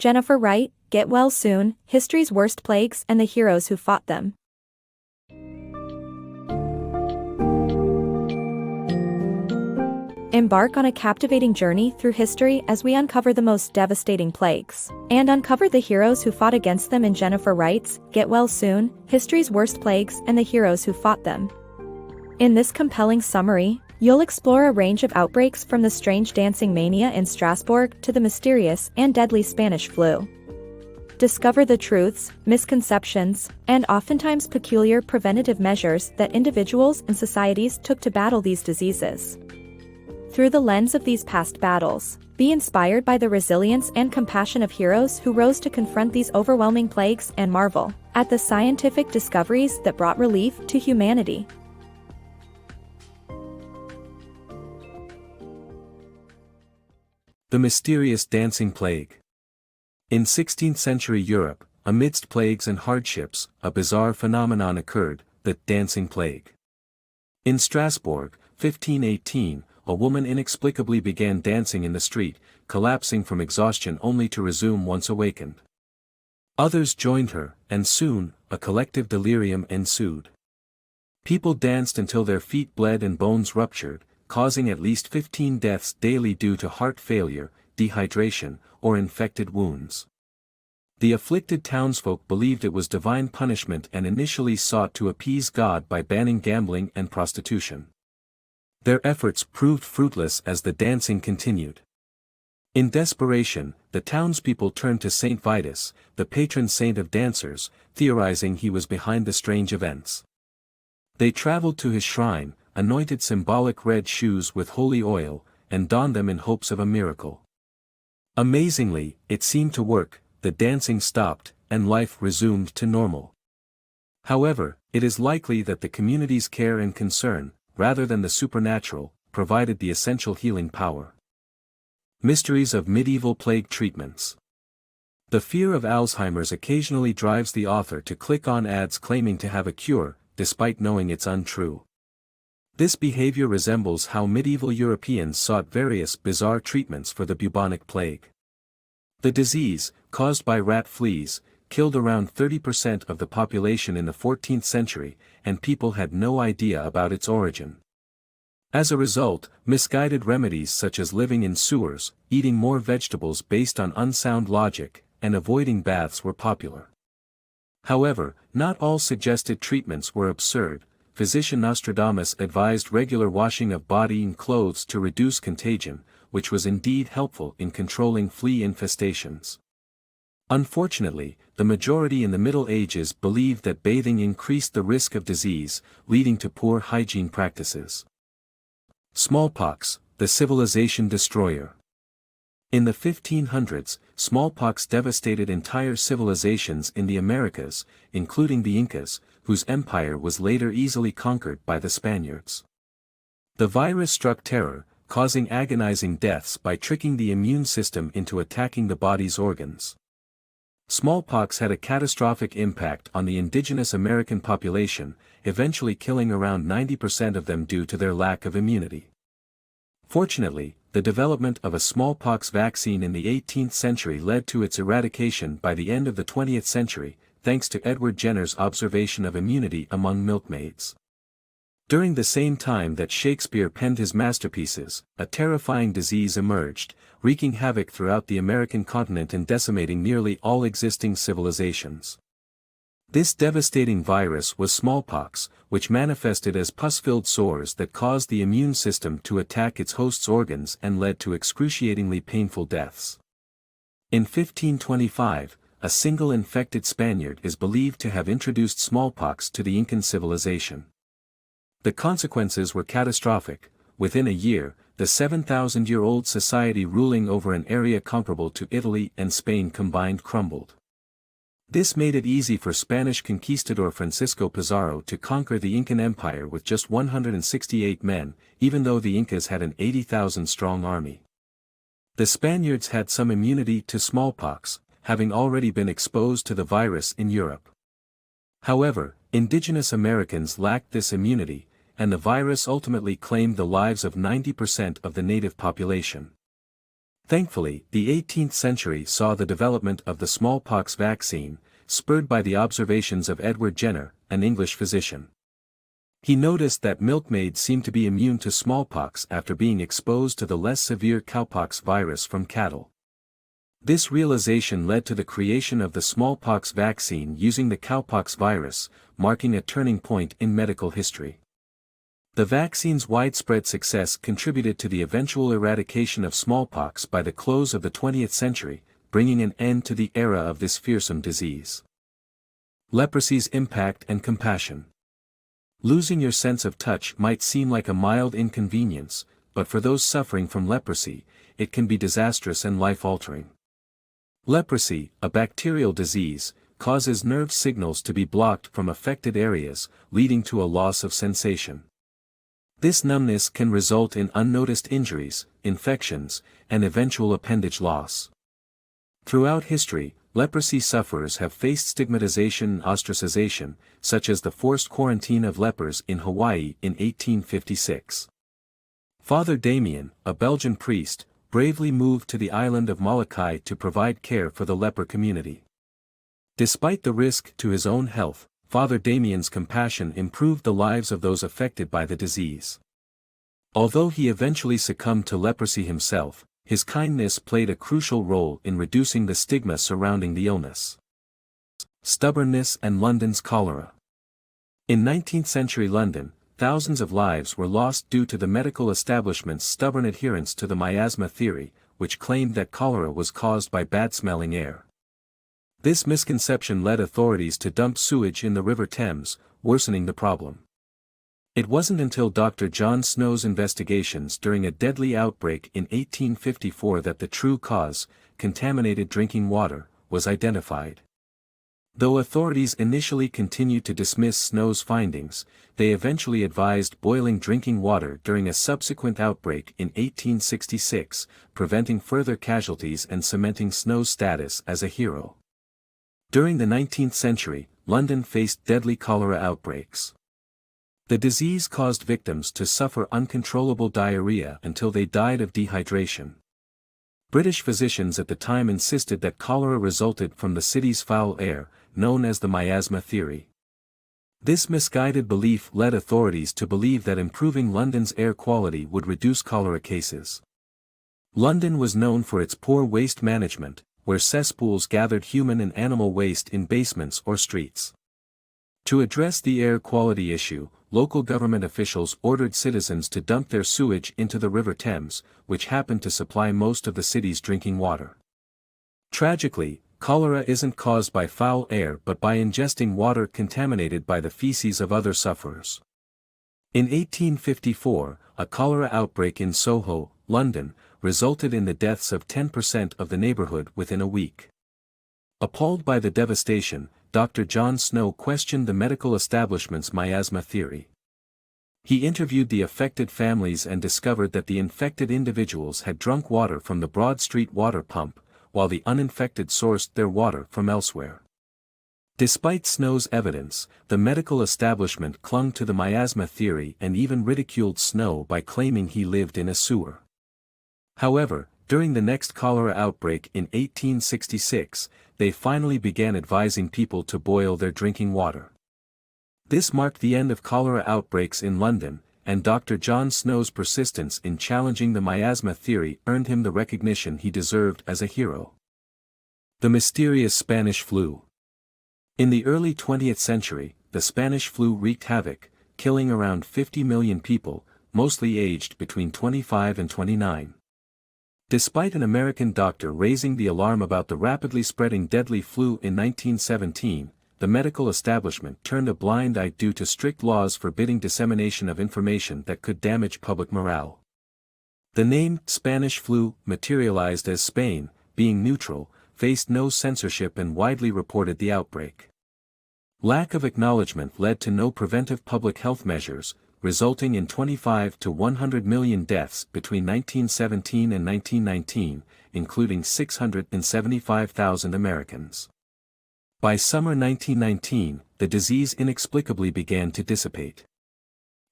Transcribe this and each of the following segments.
Jennifer Wright, Get Well Soon, History's Worst Plagues and the Heroes Who Fought Them. Embark on a captivating journey through history as we uncover the most devastating plagues, and uncover the heroes who fought against them in Jennifer Wright's Get Well Soon, History's Worst Plagues and the Heroes Who Fought Them. In this compelling summary, you'll explore a range of outbreaks from the strange dancing mania in Strasbourg to the mysterious and deadly Spanish flu. Discover the truths, misconceptions, and oftentimes peculiar preventative measures that individuals and societies took to battle these diseases. Through the lens of these past battles, be inspired by the resilience and compassion of heroes who rose to confront these overwhelming plagues and marvel at the scientific discoveries that brought relief to humanity. The mysterious dancing plague. In 16th century Europe, amidst plagues and hardships, a bizarre phenomenon occurred, the dancing plague. In Strasbourg, 1518, a woman inexplicably began dancing in the street, collapsing from exhaustion only to resume once awakened. Others joined her, and soon, a collective delirium ensued. People danced until their feet bled and bones ruptured, causing at least 15 deaths daily due to heart failure, dehydration, or infected wounds. The afflicted townsfolk believed it was divine punishment and initially sought to appease God by banning gambling and prostitution. Their efforts proved fruitless as the dancing continued. In desperation, the townspeople turned to Saint Vitus, the patron saint of dancers, theorizing he was behind the strange events. They traveled to his shrine, anointed symbolic red shoes with holy oil, and donned them in hopes of a miracle. Amazingly, it seemed to work, the dancing stopped, and life resumed to normal. However, it is likely that the community's care and concern, rather than the supernatural, provided the essential healing power. Mysteries of medieval plague treatments. The fear of Alzheimer's occasionally drives the author to click on ads claiming to have a cure, despite knowing it's untrue. This behavior resembles how medieval Europeans sought various bizarre treatments for the bubonic plague. The disease, caused by rat fleas, killed around 30% of the population in the 14th century, and people had no idea about its origin. As a result, misguided remedies such as living in sewers, eating more vegetables based on unsound logic, and avoiding baths were popular. However, not all suggested treatments were absurd. Physician Nostradamus advised regular washing of body and clothes to reduce contagion, which was indeed helpful in controlling flea infestations. Unfortunately, the majority in the Middle Ages believed that bathing increased the risk of disease, leading to poor hygiene practices. Smallpox, the civilization destroyer. In the 1500s, smallpox devastated entire civilizations in the Americas, including the Incas, whose empire was later easily conquered by the Spaniards. The virus struck terror, causing agonizing deaths by tricking the immune system into attacking the body's organs. Smallpox had a catastrophic impact on the indigenous American population, eventually killing around 90% of them due to their lack of immunity. Fortunately, the development of a smallpox vaccine in the 18th century led to its eradication by the end of the 20th century, thanks to Edward Jenner's observation of immunity among milkmaids. During the same time that Shakespeare penned his masterpieces, a terrifying disease emerged, wreaking havoc throughout the American continent and decimating nearly all existing civilizations. This devastating virus was smallpox, which manifested as pus-filled sores that caused the immune system to attack its host's organs and led to excruciatingly painful deaths. In 1525, a single infected Spaniard is believed to have introduced smallpox to the Incan civilization. The consequences were catastrophic. Within a year, the 7,000-year-old society ruling over an area comparable to Italy and Spain combined crumbled. This made it easy for Spanish conquistador Francisco Pizarro to conquer the Incan Empire with just 168 men, even though the Incas had an 80,000-strong army. The Spaniards had some immunity to smallpox, having already been exposed to the virus in Europe. However, indigenous Americans lacked this immunity, and the virus ultimately claimed the lives of 90% of the native population. Thankfully, the 18th century saw the development of the smallpox vaccine, spurred by the observations of Edward Jenner, an English physician. He noticed that milkmaids seemed to be immune to smallpox after being exposed to the less severe cowpox virus from cattle. This realization led to the creation of the smallpox vaccine using the cowpox virus, marking a turning point in medical history. The vaccine's widespread success contributed to the eventual eradication of smallpox by the close of the 20th century, bringing an end to the era of this fearsome disease. Leprosy's impact and compassion. Losing your sense of touch might seem like a mild inconvenience, but for those suffering from leprosy, it can be disastrous and life-altering. Leprosy, a bacterial disease, causes nerve signals to be blocked from affected areas, leading to a loss of sensation. This numbness can result in unnoticed injuries, infections, and eventual appendage loss. Throughout history, leprosy sufferers have faced stigmatization and ostracization, such as the forced quarantine of lepers in Hawaii in 1856. Father Damien, a Belgian priest, bravely moved to the island of Molokai to provide care for the leper community. Despite the risk to his own health, Father Damien's compassion improved the lives of those affected by the disease. Although he eventually succumbed to leprosy himself, his kindness played a crucial role in reducing the stigma surrounding the illness. Stubbornness and London's cholera. In 19th-century London, thousands of lives were lost due to the medical establishment's stubborn adherence to the miasma theory, which claimed that cholera was caused by bad-smelling air. This misconception led authorities to dump sewage in the River Thames, worsening the problem. It wasn't until Dr. John Snow's investigations during a deadly outbreak in 1854 that the true cause, contaminated drinking water, was identified. Though authorities initially continued to dismiss Snow's findings, they eventually advised boiling drinking water during a subsequent outbreak in 1866, preventing further casualties and cementing Snow's status as a hero. During the 19th century, London faced deadly cholera outbreaks. The disease caused victims to suffer uncontrollable diarrhea until they died of dehydration. British physicians at the time insisted that cholera resulted from the city's foul air, known as the miasma theory. This misguided belief led authorities to believe that improving London's air quality would reduce cholera cases. London was known for its poor waste management, where cesspools gathered human and animal waste in basements or streets. To address the air quality issue, local government officials ordered citizens to dump their sewage into the River Thames, which happened to supply most of the city's drinking water. Tragically, cholera isn't caused by foul air but by ingesting water contaminated by the feces of other sufferers. In 1854, a cholera outbreak in Soho, London, resulted in the deaths of 10% of the neighborhood within a week. Appalled by the devastation, Dr. John Snow questioned the medical establishment's miasma theory. He interviewed the affected families and discovered that the infected individuals had drunk water from the Broad Street water pump, while the uninfected sourced their water from elsewhere. Despite Snow's evidence, the medical establishment clung to the miasma theory and even ridiculed Snow by claiming he lived in a sewer. However, during the next cholera outbreak in 1866, they finally began advising people to boil their drinking water. This marked the end of cholera outbreaks in London, and Dr. John Snow's persistence in challenging the miasma theory earned him the recognition he deserved as a hero. The mysterious Spanish flu. In the early 20th century, the Spanish flu wreaked havoc, killing around 50 million people, mostly aged between 25 and 29. Despite an American doctor raising the alarm about the rapidly spreading deadly flu in 1917, the medical establishment turned a blind eye due to strict laws forbidding dissemination of information that could damage public morale. The name Spanish flu materialized as Spain, being neutral, faced no censorship and widely reported the outbreak. Lack of acknowledgement led to no preventive public health measures, resulting in 25 to 100 million deaths between 1917 and 1919, including 675,000 Americans. By summer 1919, the disease inexplicably began to dissipate.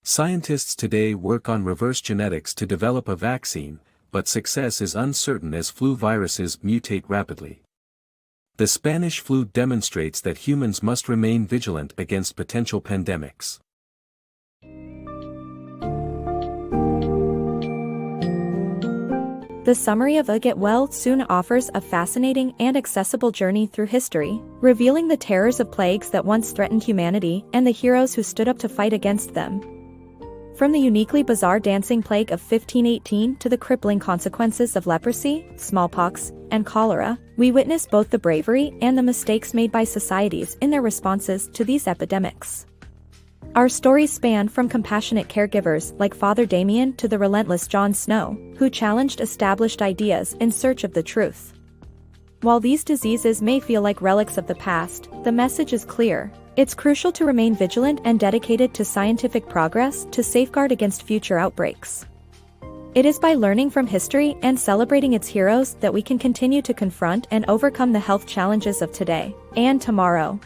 Scientists today work on reverse genetics to develop a vaccine, but success is uncertain as flu viruses mutate rapidly. The Spanish flu demonstrates that humans must remain vigilant against potential pandemics. The summary of A Get Well Soon offers a fascinating and accessible journey through history, revealing the terrors of plagues that once threatened humanity and the heroes who stood up to fight against them. From the uniquely bizarre dancing plague of 1518 to the crippling consequences of leprosy, smallpox, and cholera, we witness both the bravery and the mistakes made by societies in their responses to these epidemics. Our stories span from compassionate caregivers like Father Damien to the relentless Jon Snow, who challenged established ideas in search of the truth. While these diseases may feel like relics of the past, the message is clear. It's crucial to remain vigilant and dedicated to scientific progress to safeguard against future outbreaks. It is by learning from history and celebrating its heroes that we can continue to confront and overcome the health challenges of today and tomorrow.